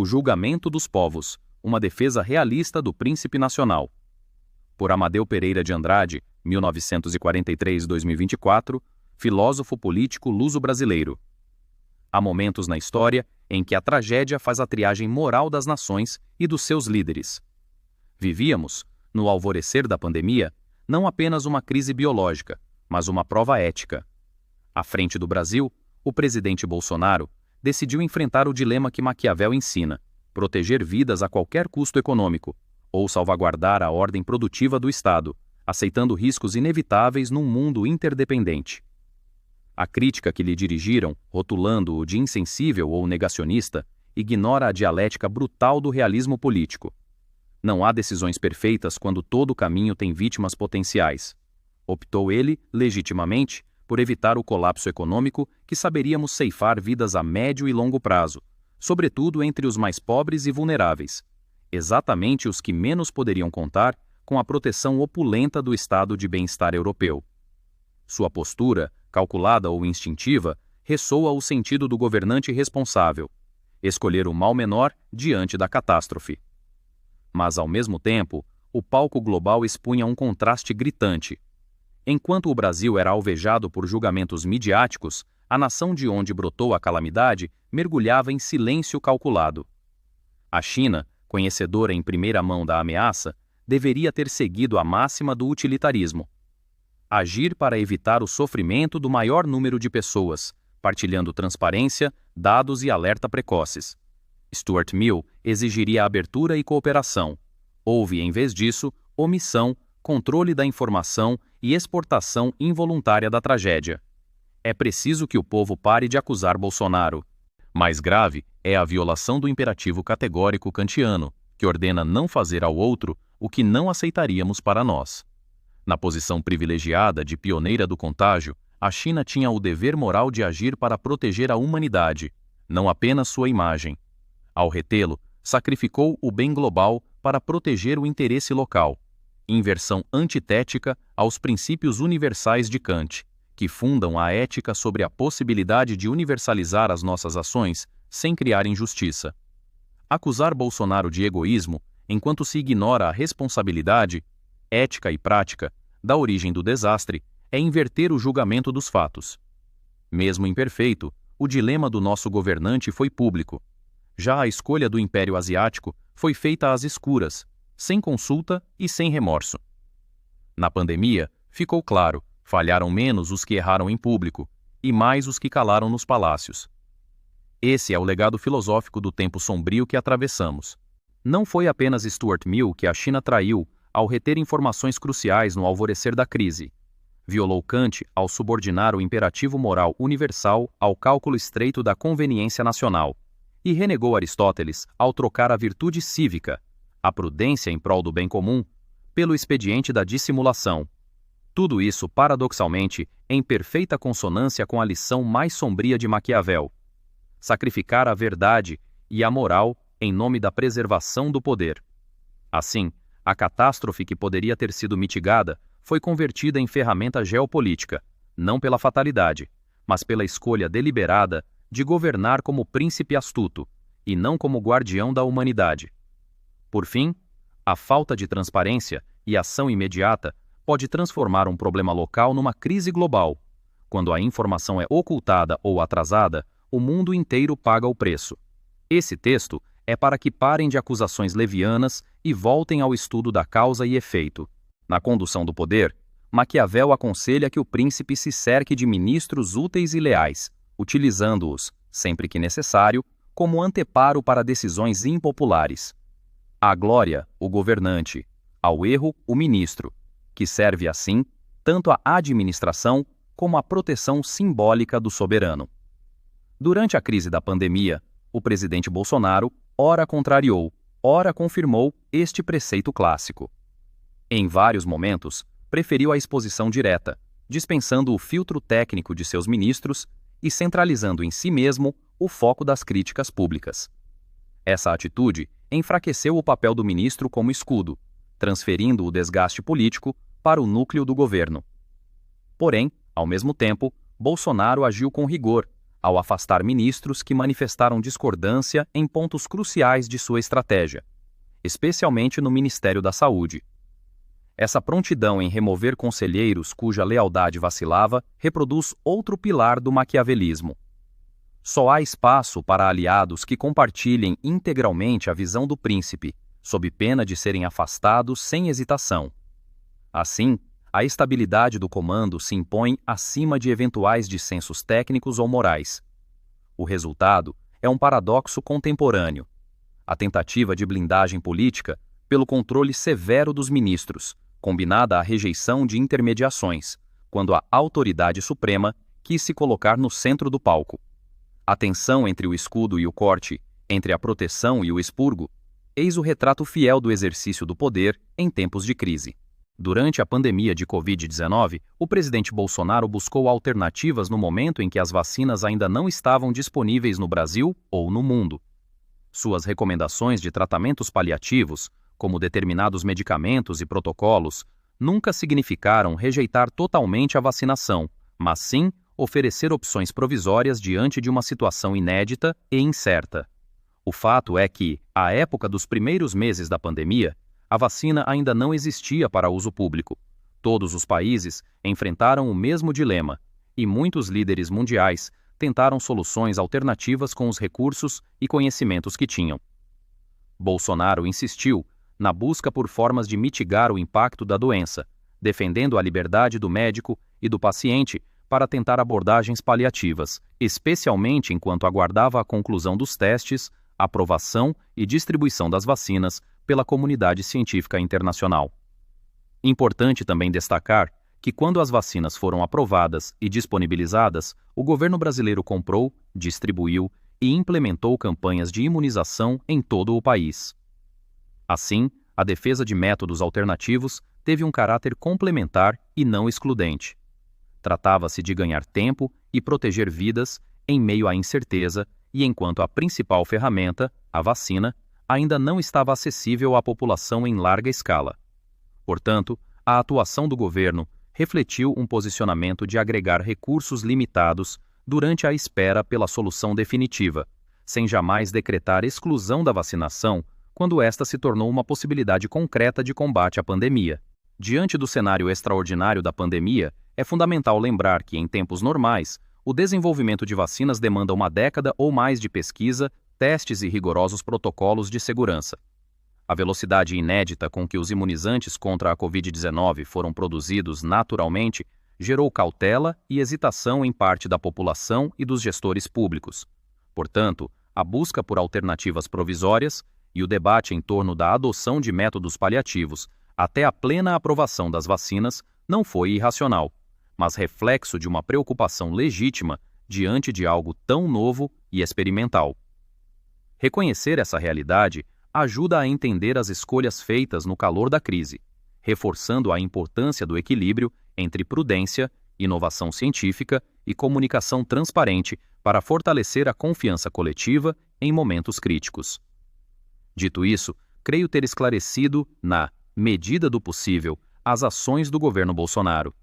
O Julgamento dos Povos, uma defesa realista do príncipe nacional. Por Amadeu Pereira de Andrade, 1943-2024, filósofo político luso-brasileiro. Há momentos na história em que a tragédia faz a triagem moral das nações e dos seus líderes. Vivíamos, no alvorecer da pandemia, não apenas uma crise biológica, mas uma prova ética. À frente do Brasil, o presidente Bolsonaro decidiu enfrentar o dilema que Maquiavel ensina: proteger vidas a qualquer custo econômico, ou salvaguardar a ordem produtiva do Estado, aceitando riscos inevitáveis num mundo interdependente. A crítica que lhe dirigiram, rotulando-o de insensível ou negacionista, ignora a dialética brutal do realismo político. Não há decisões perfeitas quando todo o caminho tem vítimas potenciais. Optou ele, legitimamente, por evitar o colapso econômico que saberíamos ceifar vidas a médio e longo prazo, sobretudo entre os mais pobres e vulneráveis, exatamente os que menos poderiam contar com a proteção opulenta do estado de bem-estar europeu. Sua postura, calculada ou instintiva, ressoa o sentido do governante responsável: escolher o mal menor diante da catástrofe. Mas, ao mesmo tempo, o palco global expunha um contraste gritante. Enquanto o Brasil era alvejado por julgamentos midiáticos, a nação de onde brotou a calamidade mergulhava em silêncio calculado. A China, conhecedora em primeira mão da ameaça, deveria ter seguido a máxima do utilitarismo: agir para evitar o sofrimento do maior número de pessoas, partilhando transparência, dados e alerta precoces. Stuart Mill exigiria abertura e cooperação. Houve, em vez disso, omissão, controle da informação e exportação involuntária da tragédia. É preciso que o povo pare de acusar Bolsonaro. Mais grave é a violação do imperativo categórico kantiano, que ordena não fazer ao outro o que não aceitaríamos para nós. Na posição privilegiada de pioneira do contágio, a China tinha o dever moral de agir para proteger a humanidade, não apenas sua imagem. Ao retê-lo, sacrificou o bem global para proteger o interesse local, inversão antitética aos princípios universais de Kant, que fundam a ética sobre a possibilidade de universalizar as nossas ações sem criar injustiça. Acusar Bolsonaro de egoísmo, enquanto se ignora a responsabilidade, ética e prática, da origem do desastre, é inverter o julgamento dos fatos. Mesmo imperfeito, o dilema do nosso governante foi público. Já a escolha do Império Asiático foi feita às escuras, sem consulta e sem remorso. Na pandemia, ficou claro, falharam menos os que erraram em público, e mais os que calaram nos palácios. Esse é o legado filosófico do tempo sombrio que atravessamos. Não foi apenas Stuart Mill que a China traiu ao reter informações cruciais no alvorecer da crise. Violou Kant ao subordinar o imperativo moral universal ao cálculo estreito da conveniência nacional. E renegou Aristóteles ao trocar a virtude cívica, a prudência em prol do bem comum, pelo expediente da dissimulação. Tudo isso, paradoxalmente, em perfeita consonância com a lição mais sombria de Maquiavel: sacrificar a verdade e a moral em nome da preservação do poder. Assim, a catástrofe que poderia ter sido mitigada foi convertida em ferramenta geopolítica, não pela fatalidade, mas pela escolha deliberada de governar como príncipe astuto, e não como guardião da humanidade. Por fim, a falta de transparência e ação imediata pode transformar um problema local numa crise global. Quando a informação é ocultada ou atrasada, o mundo inteiro paga o preço. Esse texto é para que parem de acusações levianas e voltem ao estudo da causa e efeito. Na condução do poder, Maquiavel aconselha que o príncipe se cerque de ministros úteis e leais, utilizando-os, sempre que necessário, como anteparo para decisões impopulares. À glória, o governante; ao erro, o ministro, que serve assim tanto à administração como à proteção simbólica do soberano. Durante a crise da pandemia, o presidente Bolsonaro ora contrariou, ora confirmou este preceito clássico. Em vários momentos, preferiu a exposição direta, dispensando o filtro técnico de seus ministros e centralizando em si mesmo o foco das críticas públicas. Essa atitude enfraqueceu o papel do ministro como escudo, transferindo o desgaste político para o núcleo do governo. Porém, ao mesmo tempo, Bolsonaro agiu com rigor, ao afastar ministros que manifestaram discordância em pontos cruciais de sua estratégia, especialmente no Ministério da Saúde. Essa prontidão em remover conselheiros cuja lealdade vacilava reproduz outro pilar do maquiavelismo. Só há espaço para aliados que compartilhem integralmente a visão do príncipe, sob pena de serem afastados sem hesitação. Assim, a estabilidade do comando se impõe acima de eventuais dissensos técnicos ou morais. O resultado é um paradoxo contemporâneo: a tentativa de blindagem política pelo controle severo dos ministros, combinada à rejeição de intermediações, quando a autoridade suprema quis se colocar no centro do palco. A tensão entre o escudo e o corte, entre a proteção e o expurgo, eis o retrato fiel do exercício do poder em tempos de crise. Durante a pandemia de Covid-19, o presidente Bolsonaro buscou alternativas no momento em que as vacinas ainda não estavam disponíveis no Brasil ou no mundo. Suas recomendações de tratamentos paliativos, como determinados medicamentos e protocolos, nunca significaram rejeitar totalmente a vacinação, mas sim oferecer opções provisórias diante de uma situação inédita e incerta. O fato é que, à época dos primeiros meses da pandemia, a vacina ainda não existia para uso público. Todos os países enfrentaram o mesmo dilema, e muitos líderes mundiais tentaram soluções alternativas com os recursos e conhecimentos que tinham. Bolsonaro insistiu na busca por formas de mitigar o impacto da doença, defendendo a liberdade do médico e do paciente para tentar abordagens paliativas, especialmente enquanto aguardava a conclusão dos testes, aprovação e distribuição das vacinas pela comunidade científica internacional. Importante também destacar que, quando as vacinas foram aprovadas e disponibilizadas, o governo brasileiro comprou, distribuiu e implementou campanhas de imunização em todo o país. Assim, a defesa de métodos alternativos teve um caráter complementar e não excludente. Tratava-se de ganhar tempo e proteger vidas em meio à incerteza e enquanto a principal ferramenta, a vacina, ainda não estava acessível à população em larga escala. Portanto, a atuação do governo refletiu um posicionamento de agregar recursos limitados durante a espera pela solução definitiva, sem jamais decretar exclusão da vacinação quando esta se tornou uma possibilidade concreta de combate à pandemia. Diante do cenário extraordinário da pandemia, é fundamental lembrar que, em tempos normais, o desenvolvimento de vacinas demanda uma década ou mais de pesquisa, testes e rigorosos protocolos de segurança. A velocidade inédita com que os imunizantes contra a Covid-19 foram produzidos naturalmente gerou cautela e hesitação em parte da população e dos gestores públicos. Portanto, a busca por alternativas provisórias e o debate em torno da adoção de métodos paliativos até a plena aprovação das vacinas não foi irracional, mas reflexo de uma preocupação legítima diante de algo tão novo e experimental. Reconhecer essa realidade ajuda a entender as escolhas feitas no calor da crise, reforçando a importância do equilíbrio entre prudência, inovação científica e comunicação transparente para fortalecer a confiança coletiva em momentos críticos. Dito isso, creio ter esclarecido, na medida do possível, as ações do governo Bolsonaro.